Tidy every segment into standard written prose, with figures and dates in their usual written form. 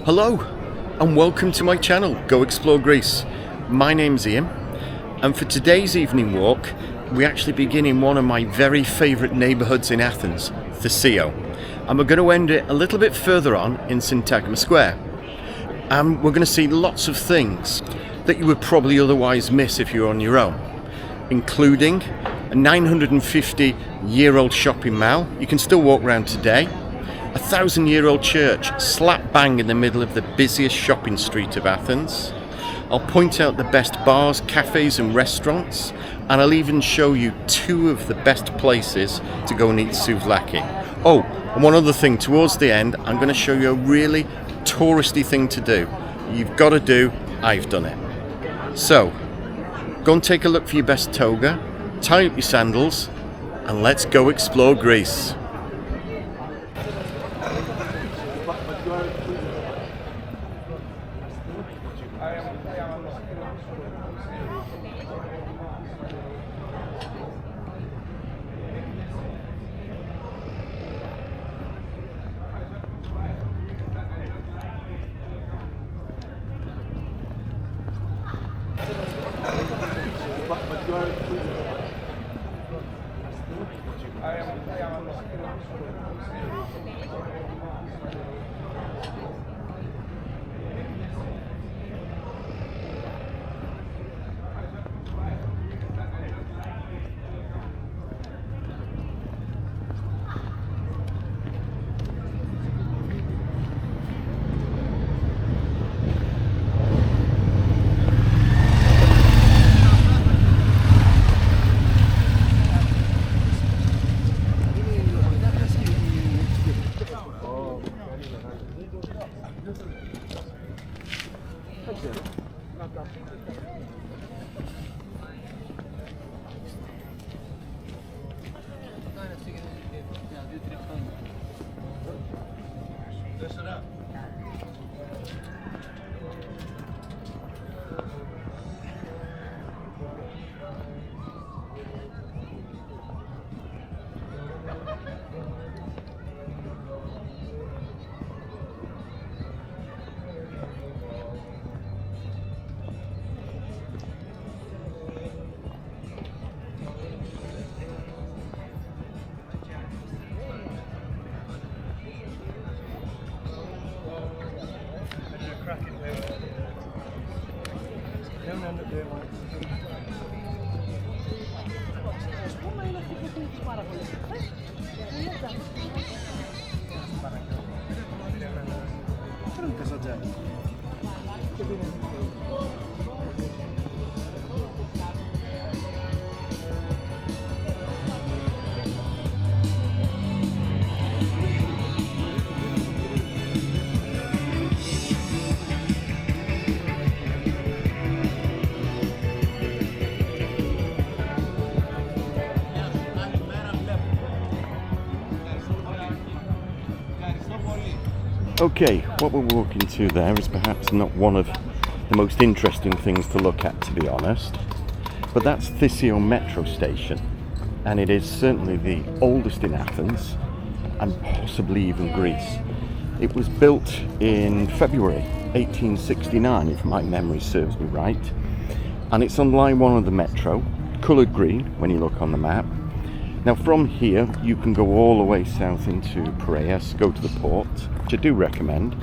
Hello and welcome to my channel, Go Explore Greece. My name's Ian, and for today's evening walk we actually begin in one of my very favourite neighbourhoods in Athens, Thissio, and we're going to end it a little bit further on in Syntagma Square. And we're going to see lots of things that you would probably otherwise miss if you're on your own, including a 950-year-old shopping mall. You can still walk around today. A 1,000-year-old church slap bang in the middle of the busiest shopping street of Athens. I'll point out the best bars, cafes and restaurants, and I'll even show you two of the best places to go and eat souvlaki. Oh, and one other thing, towards the end I'm going to show you a really touristy thing to do. You've got to do, I've done it. So, go and take a look for your best toga, tie up your sandals, and let's go explore Greece. Okay, what we're walking to there is perhaps not one of the most interesting things to look at, to be honest, but that's Thissio metro station, and it is certainly the oldest in Athens and possibly even Greece. It was built in February 1869, if my memory serves me right, and it's on line 1 of the metro, coloured green when you look on the map. Now from here you can go all the way south into Piraeus, go to the port, which I do recommend.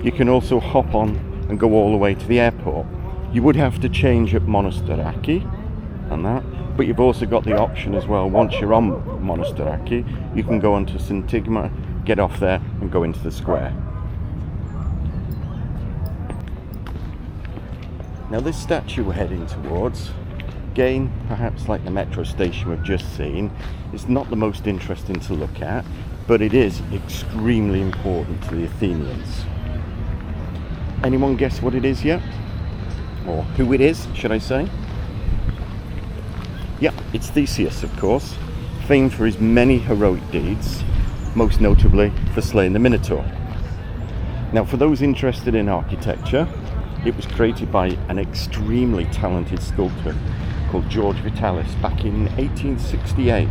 You can also hop on and go all the way to the airport. You would have to change at Monastiraki and that, but you've also got the option as well, once you're on Monastiraki, you can go onto Syntagma, get off there and go into the square. Now this statue we're heading towards, again, perhaps like the metro station we've just seen, it's not the most interesting to look at, but it is extremely important to the Athenians. Anyone guess what it is yet? Or who it is, should I say? Yeah, it's Theseus, of course, famed for his many heroic deeds, most notably for slaying the Minotaur. Now, for those interested in architecture, it was created by an extremely talented sculptor called George Vitalis back in 1868.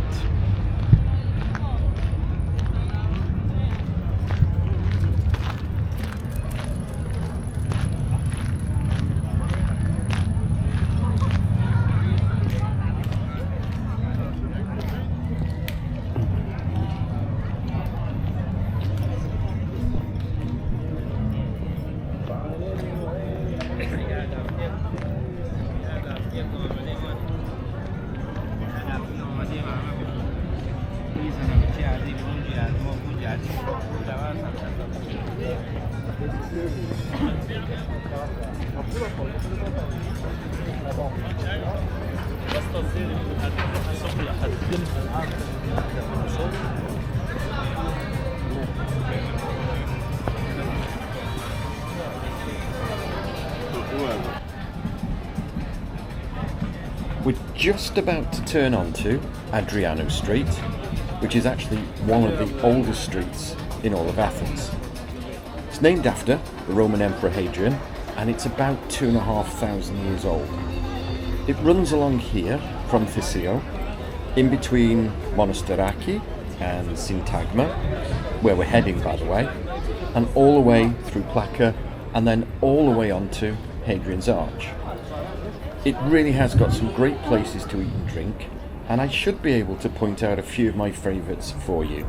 We're just about to turn onto Adrianou Street, which is actually one of the oldest streets in all of Athens. It's named after the Roman Emperor Hadrian, and it's about 2,500 years old. It runs along here from Thissio, in between Monastiraki and Syntagma, where we're heading by the way, and all the way through Plaza, and then all the way onto Hadrian's Arch. It really has got some great places to eat and drink, and I should be able to point out a few of my favourites for you.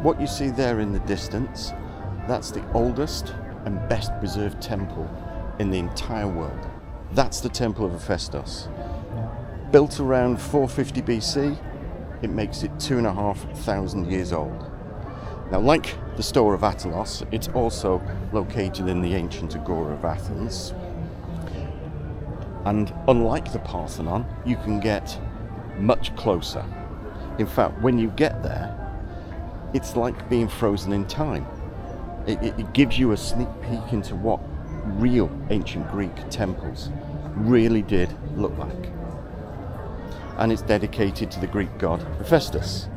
What you see there in the distance, that's the oldest and best preserved temple in the entire world. That's the Temple of Hephaestus. Built around 450 BC, it makes it 2,500 years old. Now, like the Stoa of Attalos, it's also located in the ancient Agora of Athens. And unlike the Parthenon, you can get much closer. In fact, when you get there, it's like being frozen in time. It gives you a sneak peek into what real ancient Greek temples really did look like. And it's dedicated to the Greek god Hephaestus.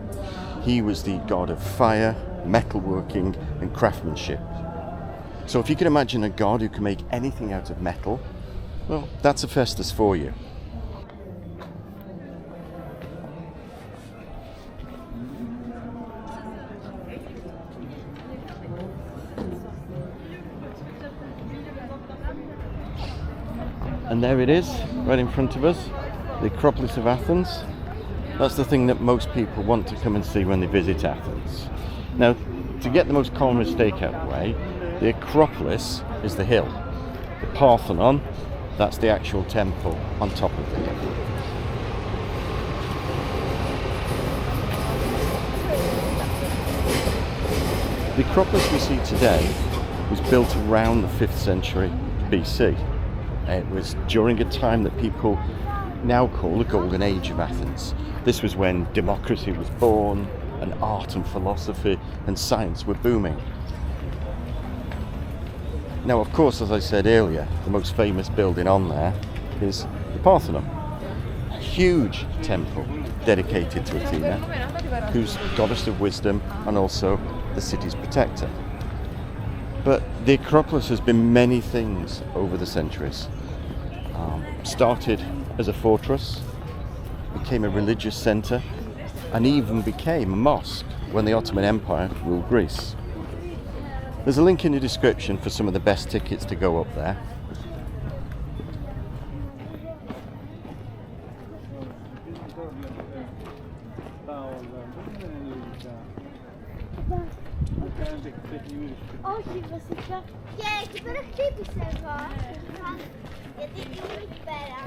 He was the god of fire, metalworking, and craftsmanship. So if you can imagine a god who can make anything out of metal, well, that's Hephaestus for you. And there it is, right in front of us, the Acropolis of Athens. That's the thing that most people want to come and see when they visit Athens. Now, to get the most common mistake out of the way, the Acropolis is the hill. The Parthenon, that's the actual temple on top of the hill. The Acropolis we see today was built around the 5th century BC. It was during a time that people now call the Golden Age of Athens. This was when democracy was born, and art and philosophy and science were booming. Now, of course, as I said earlier, the most famous building on there is the Parthenon. A huge temple dedicated to Athena, who's goddess of wisdom and also the city's protector. But the Acropolis has been many things over the centuries. Started as a fortress, became a religious centre, and even became a mosque when the Ottoman Empire ruled Greece. There's a link in the description for some of the best tickets to go up there. Όχι βασικά. Και εκεί πέρα χτύπησε εγώ. Γιατί ήμουν εκεί πέρα.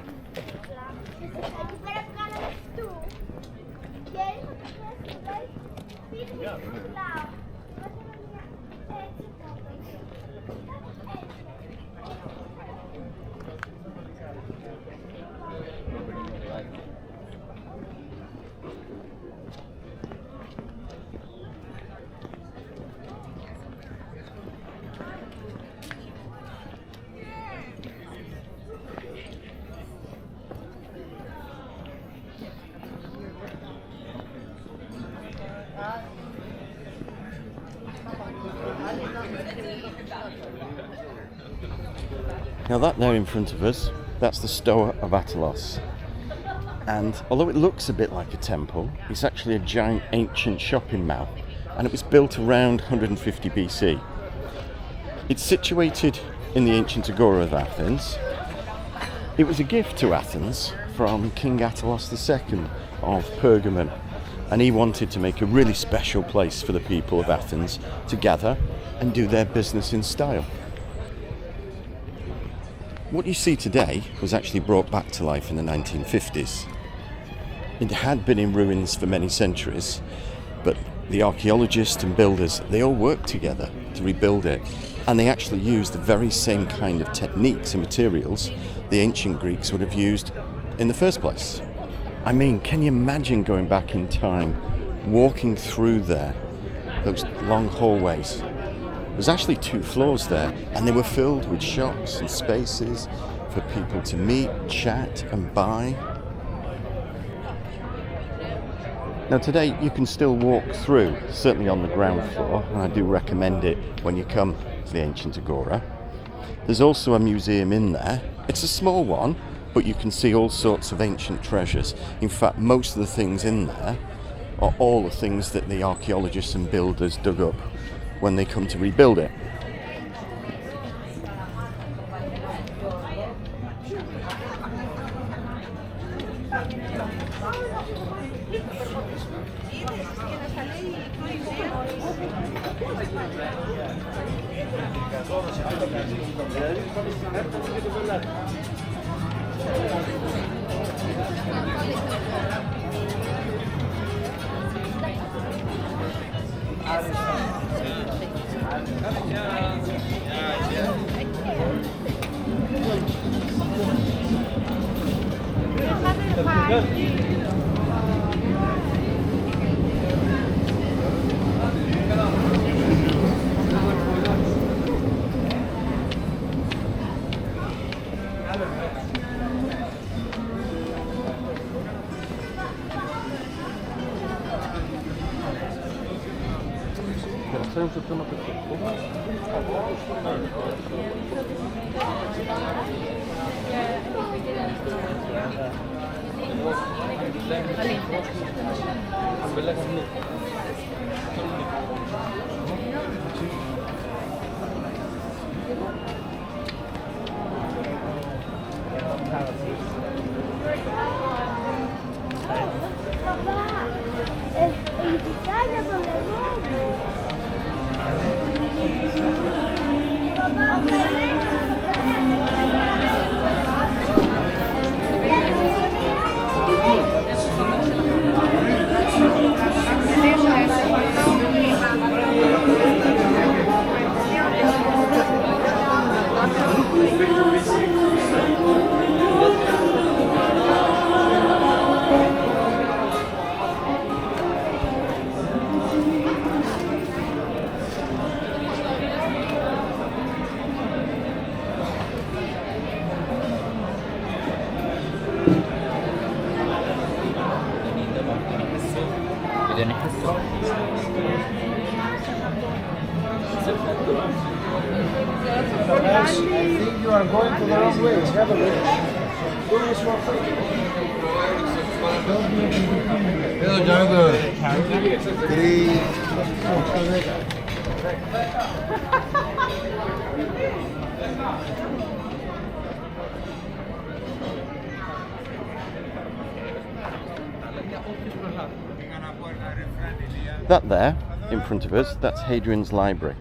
Εκεί πέρα κάναμε αυτού. Και ήρθα το πέρα και λέει πήρε με το μιλάω. Έτσι το έπαιξε. Now that there in front of us, that's the Stoa of Attalos. And although it looks a bit like a temple, it's actually a giant ancient shopping mall, and it was built around 150 BC. It's situated in the ancient Agora of Athens. It was a gift to Athens from King Attalos II of Pergamon, and he wanted to make a really special place for the people of Athens to gather and do their business in style. What you see today was actually brought back to life in the 1950s. It had been in ruins for many centuries, but the archaeologists and builders, they all worked together to rebuild it, and they actually used the very same kind of techniques and materials the ancient Greeks would have used in the first place. I mean, can you imagine going back in time, walking through there, those long hallways? There's actually 2 floors there, and they were filled with shops and spaces for people to meet, chat and buy. Now today you can still walk through, certainly on the ground floor, and I do recommend it when you come to the ancient Agora. There's also a museum in there. It's a small one, but you can see all sorts of ancient treasures. In fact, most of the things in there are all the things that the archaeologists and builders dug up when they come to rebuild it. I think you are going to the wrong way. Have a look. Go this one. Hello, Jungle. 3. That there, in front of us, that's Hadrian's library.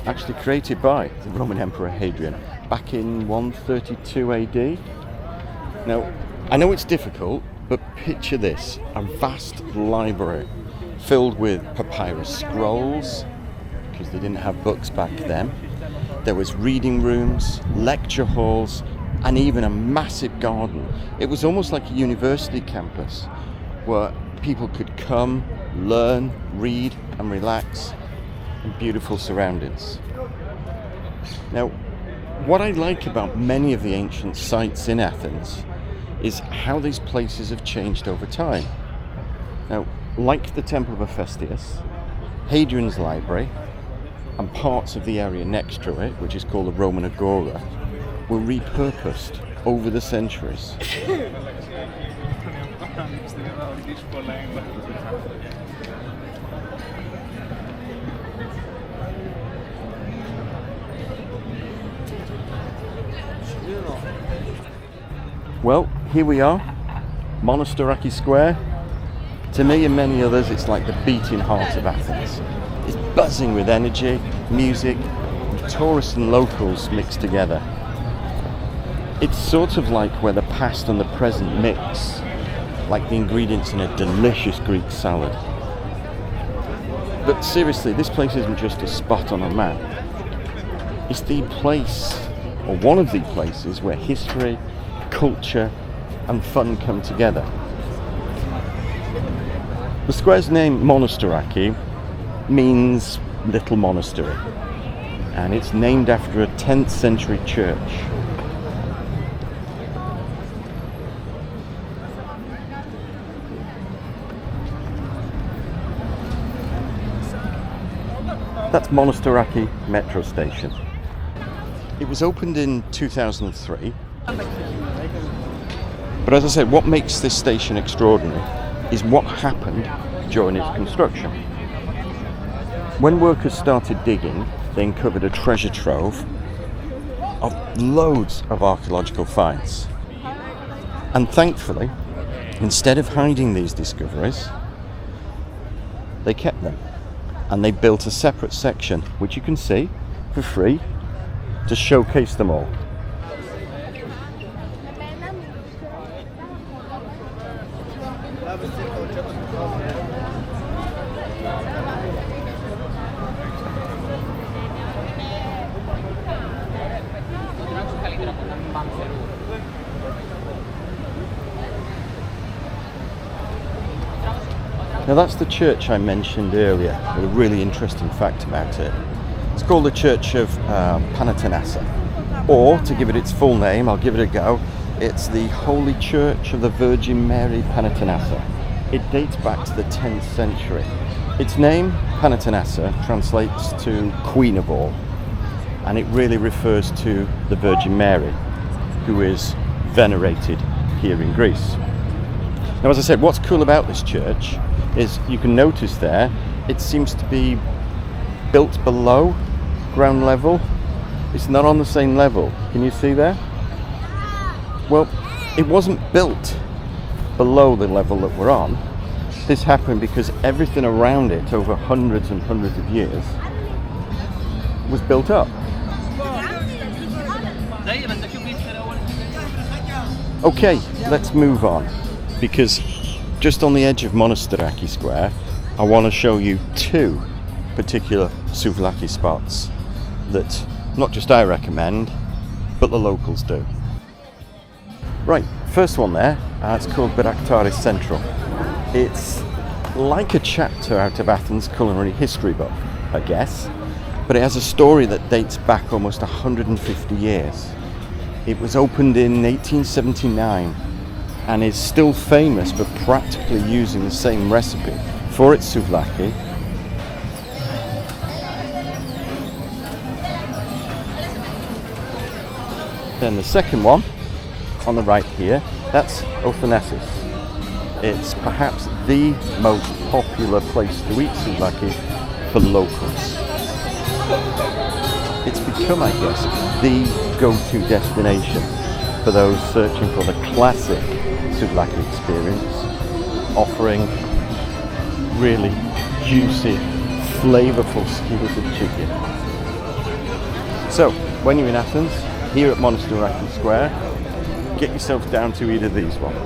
Actually created by the Roman Emperor Hadrian back in 132 AD. Now, I know it's difficult, but picture this, a vast library filled with papyrus scrolls, because they didn't have books back then. There was reading rooms, lecture halls, and even a massive garden. It was almost like a university campus where people could come, learn, read, and relax in beautiful surroundings. Now, what I like about many of the ancient sites in Athens is how these places have changed over time. Now, like the Temple of Hephaestus, Hadrian's library, and parts of the area next to it, which is called the Roman Agora, were repurposed over the centuries. Well, here we are, Monastiraki Square. To me and many others, it's like the beating heart of Athens. It's buzzing with energy, music, and tourists and locals mixed together. It's sort of like where the past and the present mix, like the ingredients in a delicious Greek salad. But seriously, this place isn't just a spot on a map. It's the place, or one of the places, where history, culture and fun come together. The square's name, Monastiraki, means little monastery, and it's named after a 10th century church. That's Monastiraki metro station. It was opened in 2003. But as I said, what makes this station extraordinary is what happened during its construction. When workers started digging, they uncovered a treasure trove of loads of archaeological finds. And thankfully, instead of hiding these discoveries, they kept them. And they built a separate section, which you can see for free, to showcase them all. Now that's the church I mentioned earlier, with a really interesting fact about it. It's called the Church of Pantanassa, or to give it its full name, I'll give it a go, it's the Holy Church of the Virgin Mary Pantanassa. It dates back to the 10th century. Its name, Pantanassa, translates to Queen of All, and it really refers to the Virgin Mary, who is venerated here in Greece. Now, as I said, what's cool about this church is you can notice there, it seems to be built below ground level. It's not on the same level. Can you see there? Well, it wasn't built below the level that we're on. This happened because everything around it over hundreds and hundreds of years was built up. Okay, let's move on, because just on the edge of Monastiraki Square, I want to show you two particular Souvlaki spots that not just I recommend, but the locals do. Right, first one there, it's called Bairaktaris Central. It's like a chapter out of Athens' culinary history book, I guess, but it has a story that dates back almost 150 years. It was opened in 1879 and is still famous for practically using the same recipe for its souvlaki. Then the second one, on the right here, that's Thanasis. It's perhaps the most popular place to eat souvlaki for locals. It's become, I guess, the go-to destination for those searching for the classic souvlaki experience, offering really juicy, flavorful skewers of chicken. So, when you're in Athens, here at Monastiraki Square, get yourself down to either of these ones.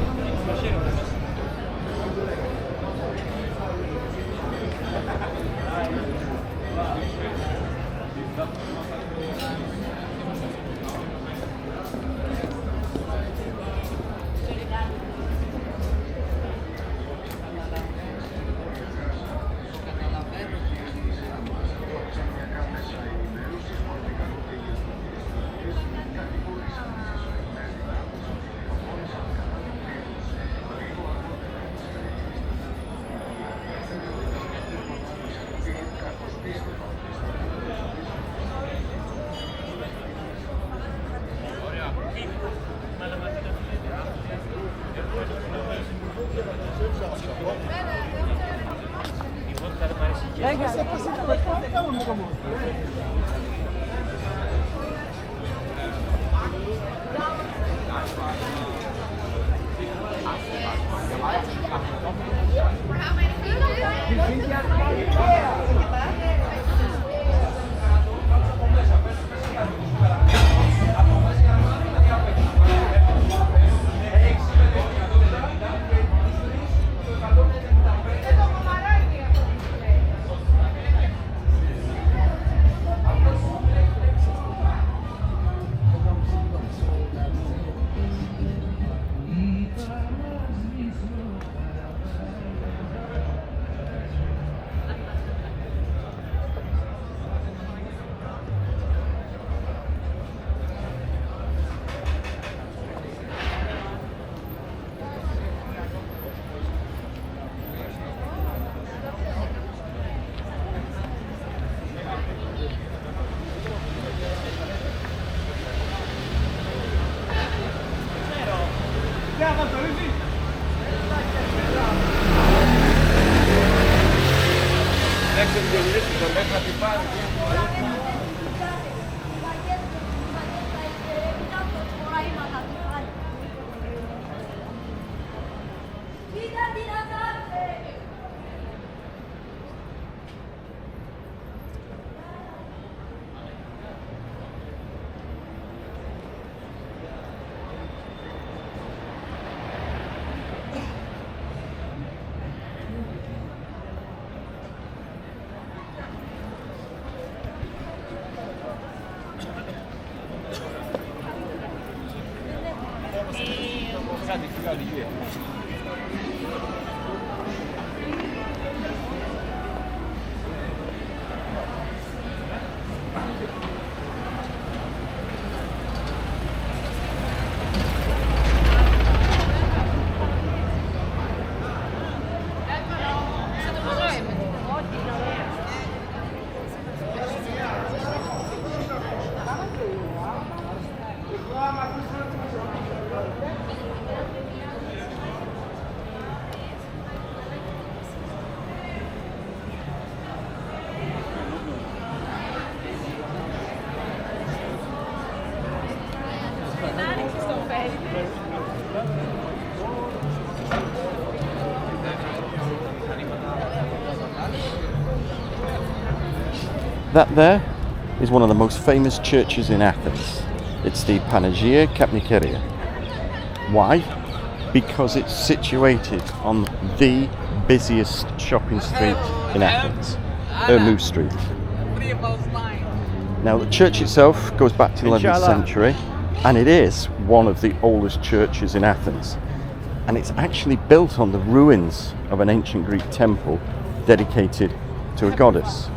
That there is one of the most famous churches in Athens. It's the Panagia Kapnikarea. Why? Because it's situated on the busiest shopping street in Athens, Ermou Street. Now the church itself goes back to the 11th century, and it is one of the oldest churches in Athens. And it's actually built on the ruins of an ancient Greek temple dedicated to a goddess.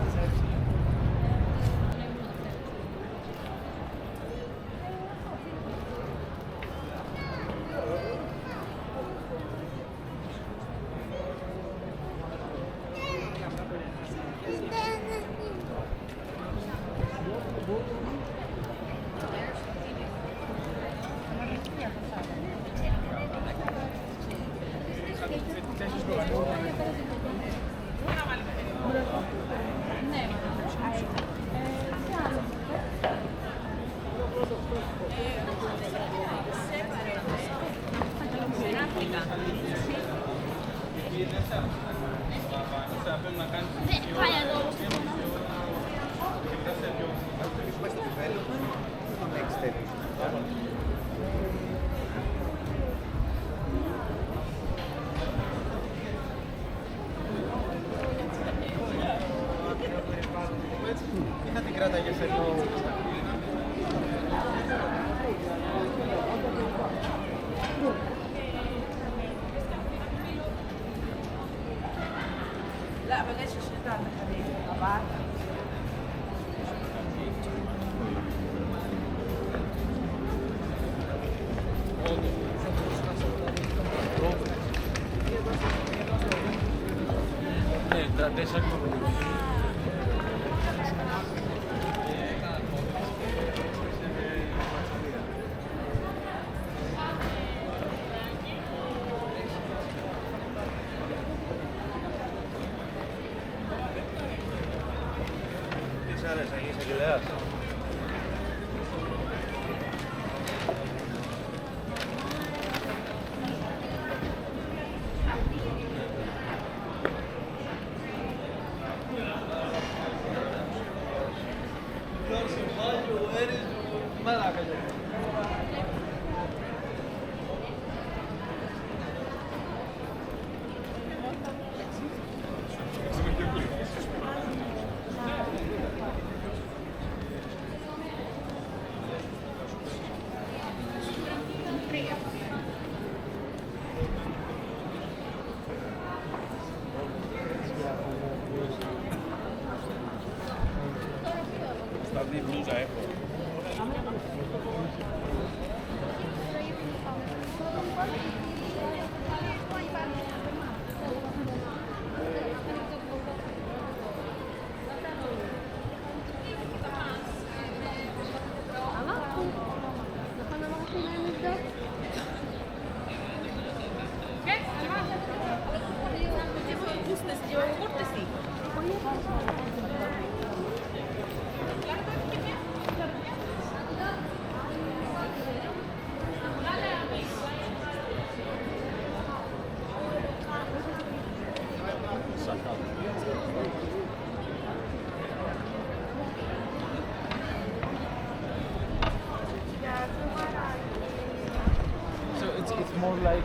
It's more like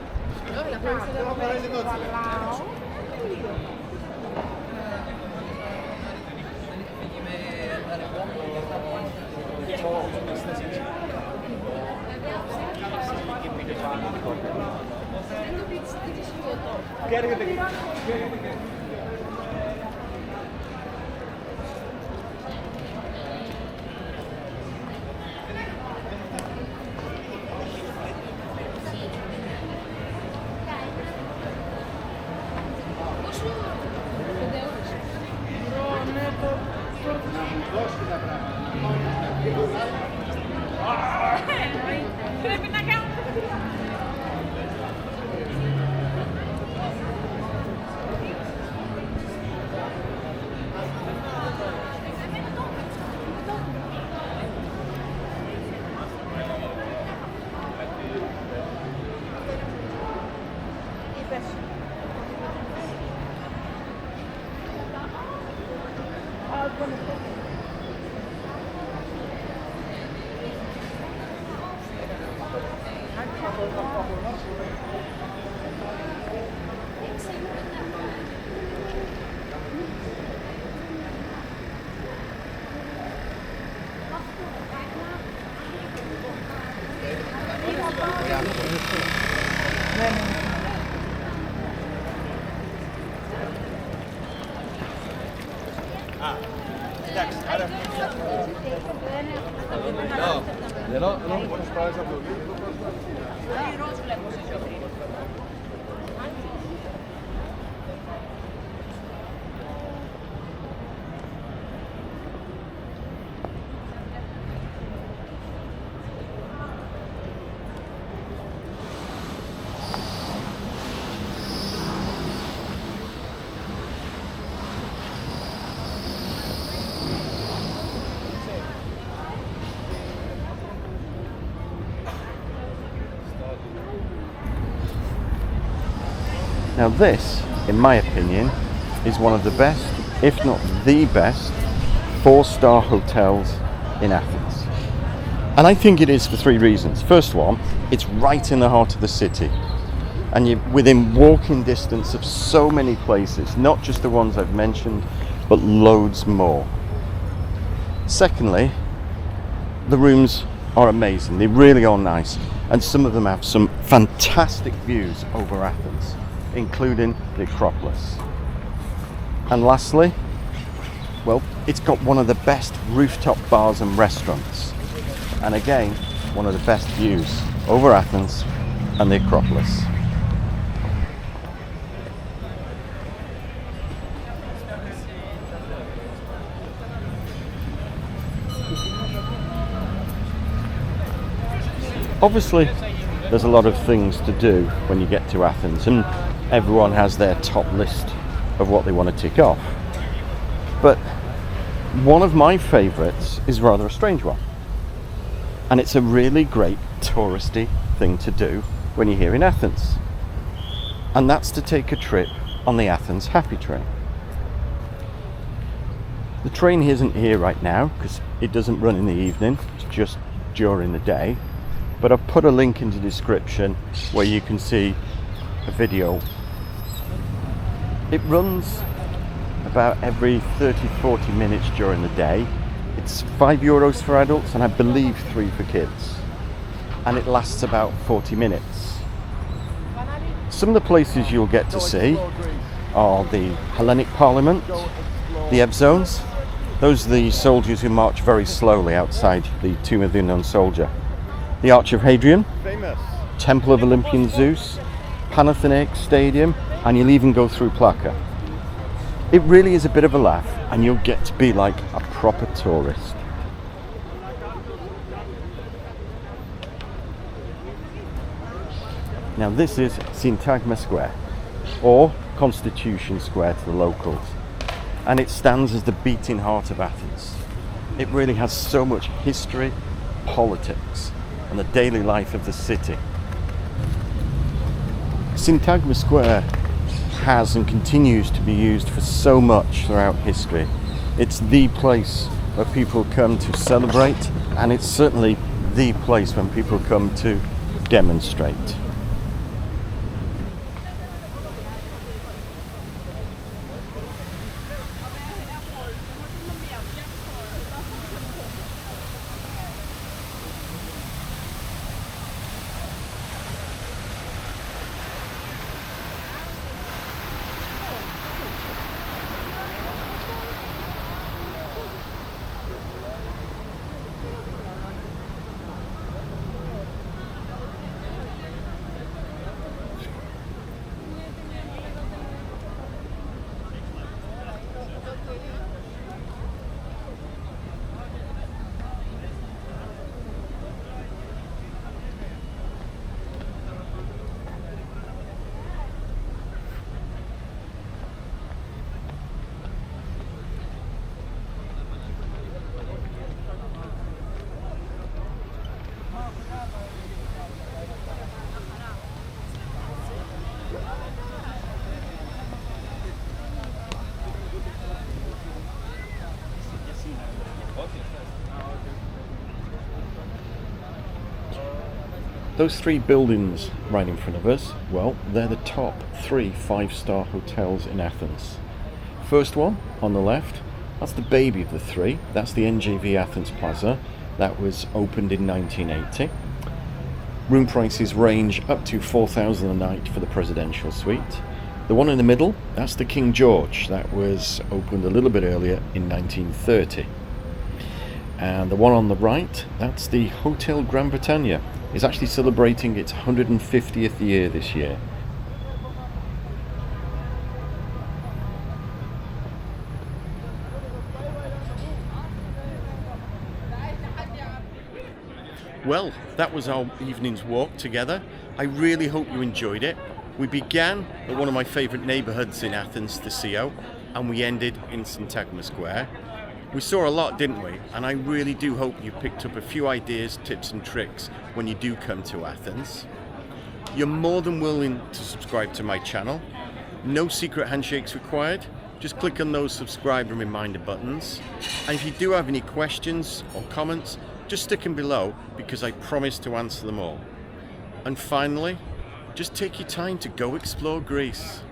Now this, in my opinion, is one of the best, if not the best, 4-star hotels in Athens. And I think it is for 3 reasons. First one, it's right in the heart of the city. And you're within walking distance of so many places, not just the ones I've mentioned, but loads more. Secondly, the rooms are amazing. They really are nice. And some of them have some fantastic views over Athens, including the Acropolis. And lastly, well, it's got one of the best rooftop bars and restaurants. And again, one of the best views over Athens and the Acropolis. Obviously, there's a lot of things to do when you get to Athens, and everyone has their top list of what they want to tick off. But one of my favourites is rather a strange one. And it's a really great touristy thing to do when you're here in Athens. And that's to take a trip on the Athens Happy Train. The train isn't here right now because it doesn't run in the evening, it's just during the day. But I've put a link in the description where you can see a video. It runs about every 30-40 minutes during the day. It's €5 for adults and I believe 3 for kids. And it lasts about 40 minutes. Some of the places you'll get to see are the Hellenic Parliament, the F zones. Those are the soldiers who march very slowly outside the Tomb of the Unknown Soldier. The Arch of Hadrian, Temple of Olympian Zeus, Panathinaikos Stadium, and you'll even go through Plaza. It really is a bit of a laugh, and you'll get to be like a proper tourist. Now this is Syntagma Square, or Constitution Square to the locals, and it stands as the beating heart of Athens. It really has so much history, politics, and the daily life of the city. Syntagma Square has and continues to be used for so much throughout history. It's the place where people come to celebrate, and it's certainly the place when people come to demonstrate. Those three buildings right in front of us, well, they're the top 3 5-star hotels in Athens. First one on the left, that's the baby of the 3. That's the NJV Athens Plaza. That was opened in 1980. Room prices range up to $4,000 a night for the presidential suite. The one in the middle, that's the King George. That was opened a little bit earlier in 1930. And the one on the right, that's the Hotel Grand Bretagne. It's actually celebrating its 150th year this year. Well, that was our evening's walk together. I really hope you enjoyed it. We began at one of my favourite neighbourhoods in Athens, Thissio, and we ended in Syntagma Square. We saw a lot, didn't we? And I really do hope you picked up a few ideas, tips and tricks when you do come to Athens. You're more than willing to subscribe to my channel. No secret handshakes required. Just click on those subscribe and reminder buttons. And if you do have any questions or comments, just stick them below because I promise to answer them all. And finally, just take your time to go explore Greece.